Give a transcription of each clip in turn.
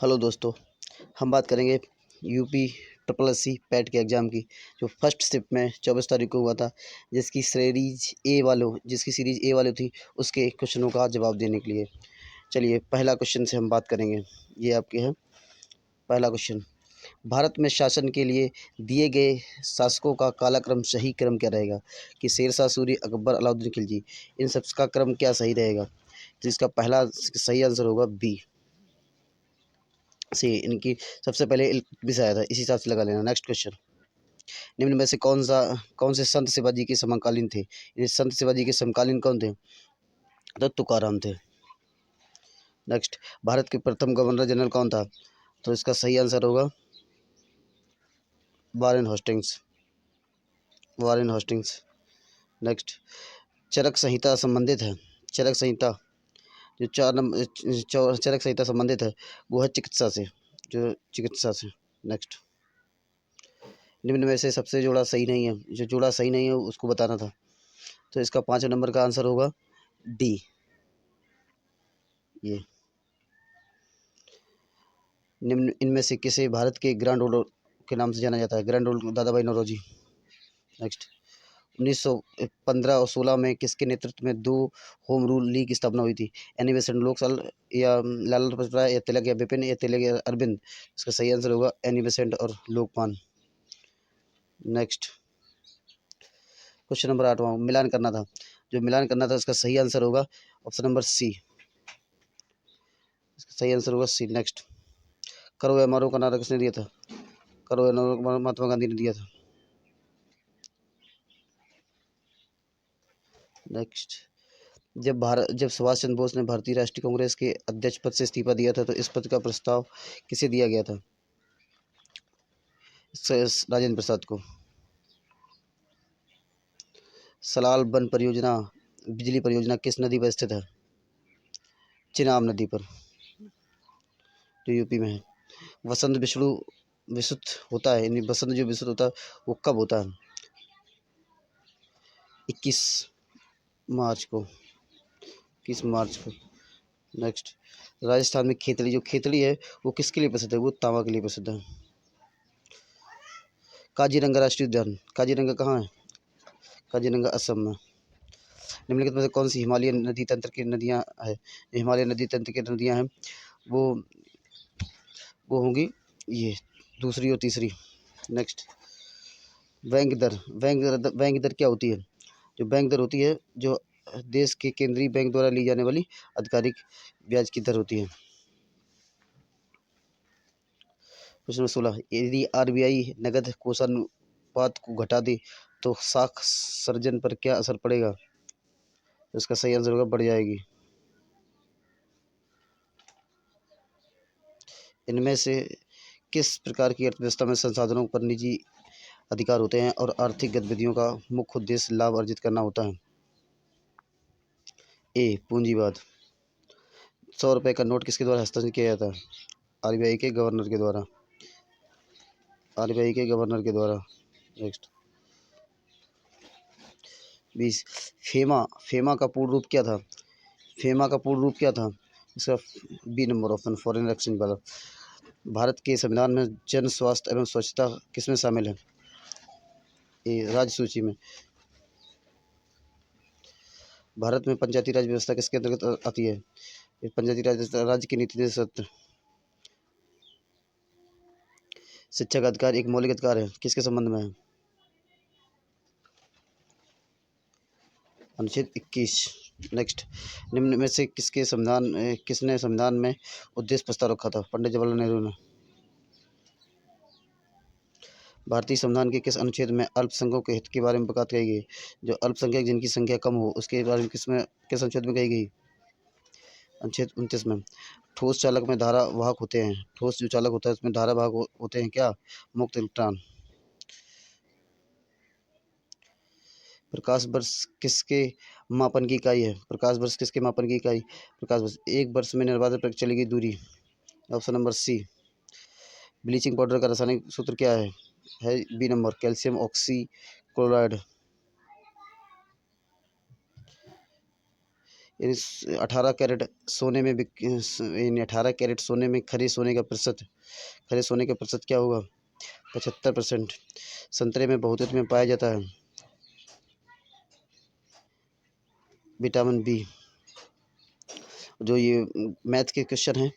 Hello दोस्तों, हम बात करेंगे UP triple S C PET के एग्ज़ाम की, जो फर्स्ट शिफ्ट में 24 तारीख को हुआ था, जिसकी सीरीज़ ए वाली थी, उसके क्वेश्चनों का जवाब देने के लिए। चलिए पहला क्वेश्चन से हम बात करेंगे। ये आपके हैं पहला क्वेश्चन। भारत में शासन के लिए दिए गए शासकों का कालक्रम सही क्रम क्या रहेगा? कि शेरशाह सूरी, अकबर, अलाउद्दीन खिलजी, इन सब का क्रम क्या सही रहेगा? तो इसका पहला सही आंसर होगा बी से। इनकी सबसे पहले इल्तुतमिश आया था, इसी हिसाब से लगा लेना। Next question. निम्न में से कौन से संत शिवाजी के समकालीन थे? ये संत शिवाजी के समकालीन कौन थे? तो तुकाराम थे। नेक्स्ट, भारत के प्रथम गवर्नर जनरल कौन था? तो इसका सही आंसर होगा वारेन हॉस्टिंग्स। नेक्स्ट, चरक संहिता संबंधित है। चरक संहिता जो चरक संहिता संबंधित है, वो है चिकित्सा से। नेक्स्ट, निम्न में से सबसे जोड़ा सही नहीं है, जो जोड़ा सही नहीं है उसको बताना था। तो इसका 5 नंबर का आंसर होगा डी। ये निम्न इनमें से किसे भारत के ग्रैंड ओल्ड के नाम से जाना जाता है? ग्रैंड ओल्ड दादा भाई नौरोजी। नेक्स्ट, 1915 और 16 में किसके नेतृत्व में दो होम रूल लीग की स्थापना हुई थी? एनी बेसेंट लोकपाल या लाला लाजपत राय या तिलक या बिपिन या तिलक या अरविंद? इसका सही आंसर होगा एनी बेसेंट और लोकपाल। नेक्स्ट, क्वेश्चन नंबर 8वां, मिलान करना था। जो मिलान करना था इसका सही आंसर होगा ऑप्शन नंबर सी। इसका सही आंसर होगा सी। नेक्स्ट, करो या मारो का नारा किसने दिया था? करो या मारो महात्मा गांधी ने दिया था। नेक्स्ट, जब सुभाष चंद्र बोस ने भारतीय राष्ट्रीय कांग्रेस के अध्यक्ष पद से इस्तीफा दिया था, तो इस पद का प्रस्ताव किसे दिया गया था? राजेंद्र प्रसाद को। सलाल वन परियोजना बिजली परियोजना किस नदी पर स्थित है? चिनाब नदी पर, जो यूपी में है। वसंत विष्णु विशुद्ध होता है, यानी बसंत जो विशुद्ध होता है वो कब होता है? 21 मार्च को। 21 मार्च को। नेक्स्ट, राजस्थान में खेतड़ी है वो किसके लिए प्रसिद्ध है? वो तांबा के लिए प्रसिद्ध है। काजीरंगा राष्ट्रीय उद्यान, काजीरंगा कहाँ है? काजीरंगा असम में। निम्नलिखित में से कौन सी हिमालयन नदी तंत्र की नदियाँ है? हिमालय नदी तंत्र की नदियाँ हैं वो होंगी ये दूसरी और तीसरी। नेक्स्ट, बैंक दर क्या होती है? जो बैंक दर होती है, जो देश के केंद्रीय बैंक द्वारा ली जाने वाली आधिकारिक ब्याज की दर होती है। प्रश्न 16, यदि आरबीआई नगद कोषानुपात को घटा दे तो साख सर्जन पर क्या असर पड़ेगा? तो इसका सही आंसर होगा बढ़ जाएगी। इनमें से किस प्रकार की अर्थव्यवस्था में संसाधनों पर निजी अधिकार होते हैं और आर्थिक गतिविधियों का मुख्य उद्देश्य लाभ अर्जित करना होता है? ए पूंजीवाद। 100 रुपये का नोट किसके द्वारा हस्ताक्षर किया जाता है? आरबीआई के गवर्नर के द्वारा। नेक्स्ट, 20, फेमा का पूर्ण रूप क्या था? इसका B number option, foreign exchange वाला। भारत के संविधान में जन स्वास्थ्य एवं स्वच्छता किसमें शामिल है? ए राज्य सूची में। भारत में पंचायती राज व्यवस्था किसके अंतर्गत आती है? पंचायती राज व्यवस्था राज्य की नीति निर्देशक। शिक्षा का अधिकार एक मौलिक अधिकार है, किसके संबंध में है? अनुच्छेद 21। नेक्स्ट, निम्न में से किसने संविधान में उद्देश्य प्रस्ताव रखा था? पंडित जवाहरलाल नेहरू ने। भारतीय संविधान के किस अनुच्छेद में अल्पसंख्यकों के हित के बारे में बात कही गई? जो अल्पसंख्यक जिनकी संख्या कम हो उसके बारे में किस अनुच्छेद में कही गई? अनुच्छेद 29 में। ठोस चालक में धारा वाहक होते हैं, ठोस जो चालक होता है उसमें धारा वाहक होते हैं क्या? मुक्त इलेक्ट्रॉन। प्रकाश वर्ष किसके मापन की इकाई है? प्रकाश वर्ष किसके मापन की इकाई? प्रकाश वर्ष एक वर्ष में निर्वात पर चली गई दूरी। Option number C. Bleaching powder का रासायनिक सूत्र क्या है B number, calcium oxychloride. यानी 18 कैरेट सोने में यानी 18 कैरेट सोने में खरे सोने का प्रतिशत, खरे सोने का प्रतिशत क्या होगा? 75%। संतरे में बहुतायत में पाया जाता है विटामिन बी। जो ये मैथ के क्वेश्चन हैं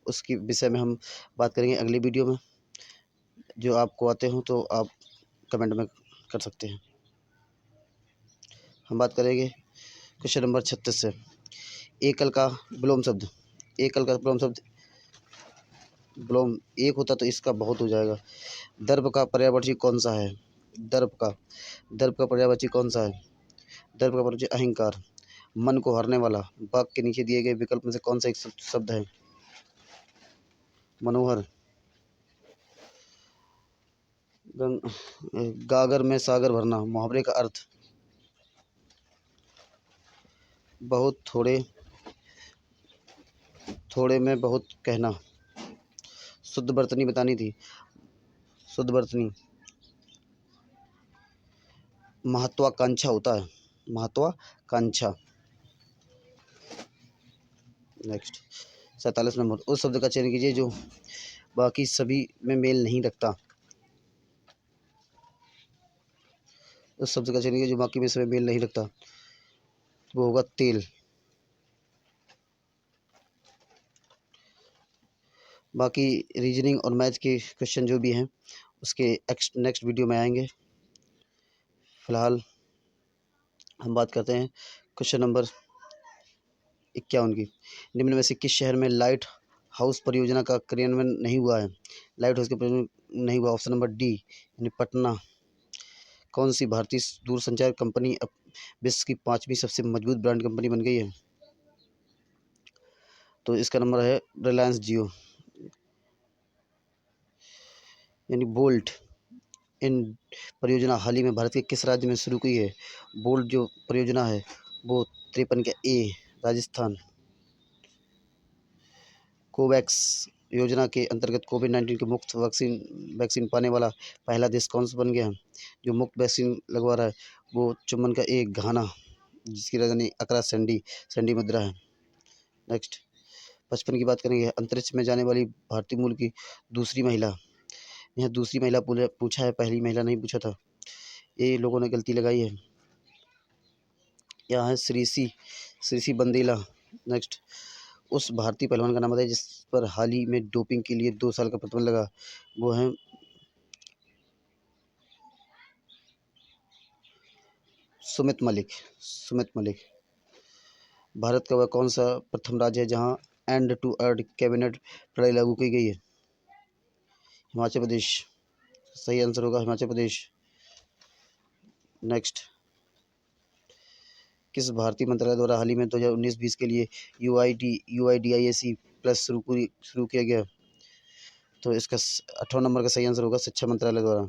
उसके विषय में हम बात करेंगे अगली वीडियो में। जो आपको आते हो तो आप कमेंट में कर सकते हैं। हम बात करेंगे क्वेश्चन नंबर 36 से। एकल का विलोम शब्द, एकल का विलोम शब्द, विलोम एक होता तो इसका बहुत हो जाएगा। दर्भ का पर्यायवाची कौन सा है? दर्भ का पर्यायवाची कौन सा है? दर्भ का पर्यायवाची अहंकार। मन को हरने वाला, वाक्य के नीचे दिए गए विकल्प में से कौन सा एक शब्द है? मनोहर। गागर में सागर भरना, मुहावरे का अर्थ बहुत थोड़े, थोड़े में बहुत कहना। शुद्ध बर्तनी बतानी थी, शुद्ध बर्तनी। महत्वाकांक्षा होता है, महत्वाकांक्षा। Next 47 number. उस शब्द का चयन कीजिए जो बाकी सभी में मेल नहीं रखता। उस शब्द का चयन कीजिए जो बाकी में सभी मेल नहीं रखता। वो होगा तेल। बाकी रीजनिंग और मैथ के क्वेश्चन जो भी हैं उसके नेक्स्ट वीडियो में आएंगे। फिलहाल हम बात करते हैं क्वेश्चन नंबर 51 की। निम्न में से किस शहर में लाइट हाउस परियोजना का क्रियान्वयन नहीं हुआ है? लाइट हाउस का परियोजना नहीं हुआ। ऑप्शन नंबर डी यानी पटना। कौन सी भारतीय दूरसंचार कंपनी अब विश्व की 5वीं सबसे मजबूत ब्रांड कंपनी बन गई है? तो इसका नंबर है रिलायंस जियो यानी बोल्ट। इन परियोजना हाल ही में भारत के किस राज्य में शुरू की है? बोल्ट जो परियोजना है वो 53 का ए, राजस्थान। कोवैक्स योजना के अंतर्गत कोविड-19 के मुफ्त वैक्सीन पाने वाला पहला देश कौन सा बन गया है? जो मुफ्त वैक्सीन लगवा रहा है वो चुम्बन का एक घाना, जिसकी राजधानी अकरा सेंडी मुद्रा है। नेक्स्ट 55 की बात करेंगे। अंतरिक्ष में जाने वाली भारतीय मूल की दूसरी महिला। यहाँ दूसरी महिला पूछा है, पहली महिला नहीं पूछा था, ये लोगों ने गलती लगाई है। यहाँ है श्रीसी बंदेला। नेक्स्ट उस भारतीय पहलवान का नाम बताइए जिस पर हाल ही में डोपिंग के लिए 2 साल का प्रतिबंध लगा। वो है सुमित मलिक। भारत का वह कौन सा प्रथम राज्य है जहां एंड टू एंड कैबिनेट प्रणाली लागू की गई है? हिमाचल प्रदेश। सही आंसर होगा हिमाचल प्रदेश। नेक्स्ट किस भारतीय मंत्रालय द्वारा हाल ही में 2019-20 के लिए UIDAC प्लस शुरू किया गया? तो इसका 18 नंबर का सही आंसर होगा शिक्षा मंत्रालय द्वारा।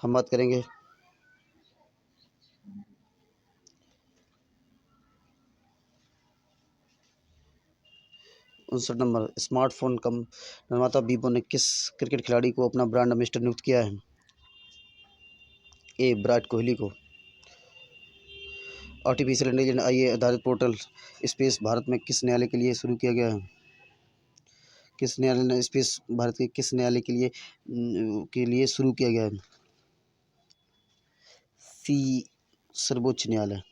हम बात करेंगे उनसठ नंबर। स्मार्टफोन कम निर्माता वीवो ने किस क्रिकेट खिलाड़ी को अपना ब्रांड एम्बेसडर नियुक्त किया है? ए विराट कोहली को। आर्टिफिशियल इंटेलिजेंस AI आधारित पोर्टल स्पेस भारत में किस न्यायालय के लिए शुरू किया गया है? किस न्यायालय ने स्पेस भारत के किस न्यायालय के लिए शुरू किया गया है? सी सर्वोच्च न्यायालय।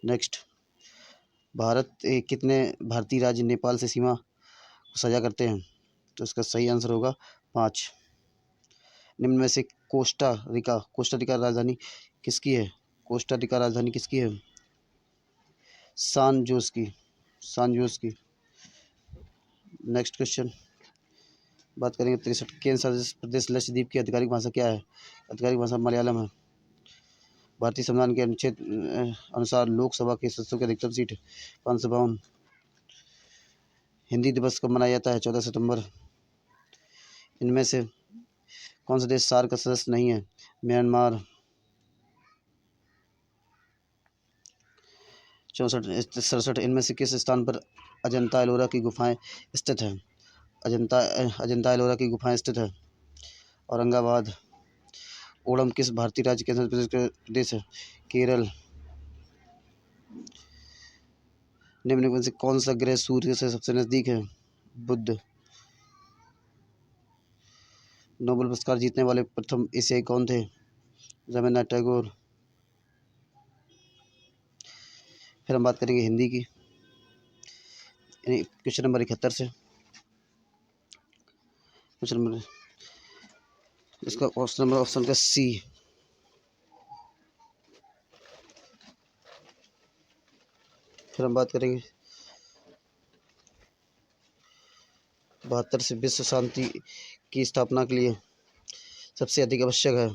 नेक्स्ट कितने भारतीय राज्य नेपाल से सीमा को साझा करते हैं? तो इसका सही आंसर होगा 5। निम्न में से कोस्टा रिका राजधानी किसकी है? कोस्टा रिका राजधानी किसकी है? सान जोस की। नेक्स्ट क्वेश्चन बात करेंगे 63। केंद्र शासित प्रदेश लक्षद्वीप की आधिकारिक भाषा क्या है? आधिकारिक भाषा मलयालम है। भारतीय संविधान के अनुच्छेद अनुसार लोकसभा के सदस्यों की अधिकतम सीट 552। हिंदी दिवस कब मनाया जाता है? 14 सितंबर। इनमें से कौन सा देश सार्क का सदस्य नहीं है? म्यांमार। 67। इनमें से किस स्थान पर अजंता एलोरा की गुफाएं स्थित हैं? अजंता एलोरा की गुफाएं स्थित है औरंगाबाद। ओणम किस भारतीय राज्य के आंध्र प्रदेश है? केरल। निम्न में से कौन सा ग्रह सूर्य से सबसे नजदीक है? बुध। नोबेल पुरस्कार जीतने वाले प्रथम एशियाई कौन थे? रवींद्रनाथ टैगोर। फिर हम बात करेंगे हिंदी की, क्वेश्चन नंबर 71 से। क्वेश्चन नंबर, इसका ऑप्शन का सी। फिर हम बात करेंगे 72 से विश्व शांति की स्थापना के लिए सबसे अधिक आवश्यक है?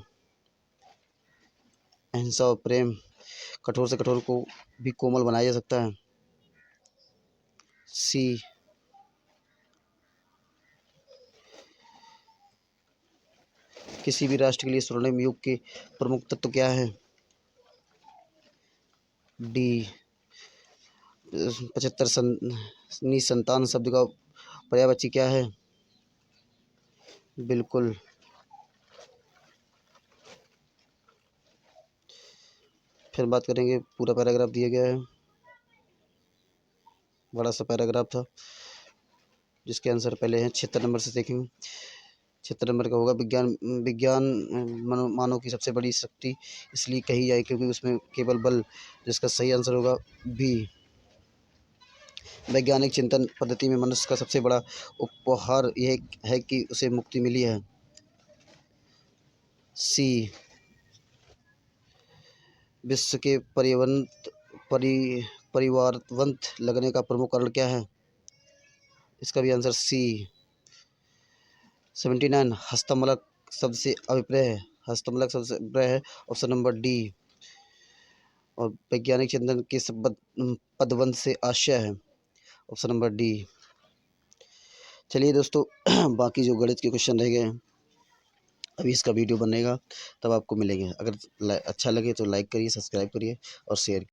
अहिंसा और प्रेम। कठोर से कठोर को भी कोमल बनाया जा सकता है? सी। किसी भी राष्ट्र के लिए स्वर्णिम युग के प्रमुख तत्व क्या है? डी। 75 निसंतान शब्द का पर्यायवाची क्या है? बिल्कुल। फिर बात करेंगे, पूरा पैराग्राफ दिया गया है, बड़ा सा पैराग्राफ था जिसके आंसर पहले हैं 76 नंबर से देखेंगे। 76 नंबर का होगा विज्ञान। विज्ञान मानव की सबसे बड़ी शक्ति इसलिए कही जाए क्योंकि उसमें केवल बल। जिसका सही आंसर होगा बी। वैज्ञानिक चिंतन पद्धति में मनुष्य का सबसे बड़ा उपहार यह है कि उसे मुक्ति मिली है? सी। विश्व के परिवारवंत लगने का प्रमुख कारण क्या है? इसका भी आंसर सी। 79 हस्तमलक शब्द से अभिप्राय है? हस्तमलक शब्द से अभिप्राय है ऑप्शन नंबर डी। और वैज्ञानिक चिंतन के पदवंत से आशय है? Option number D. चलिए दोस्तों, बाकी जो गणित के क्वेश्चन रह गए हैं अभी इसका वीडियो बनेगा तब आपको मिलेंगे। अगर अच्छा लगे तो लाइक करिए, सब्सक्राइब करिए और शेयर।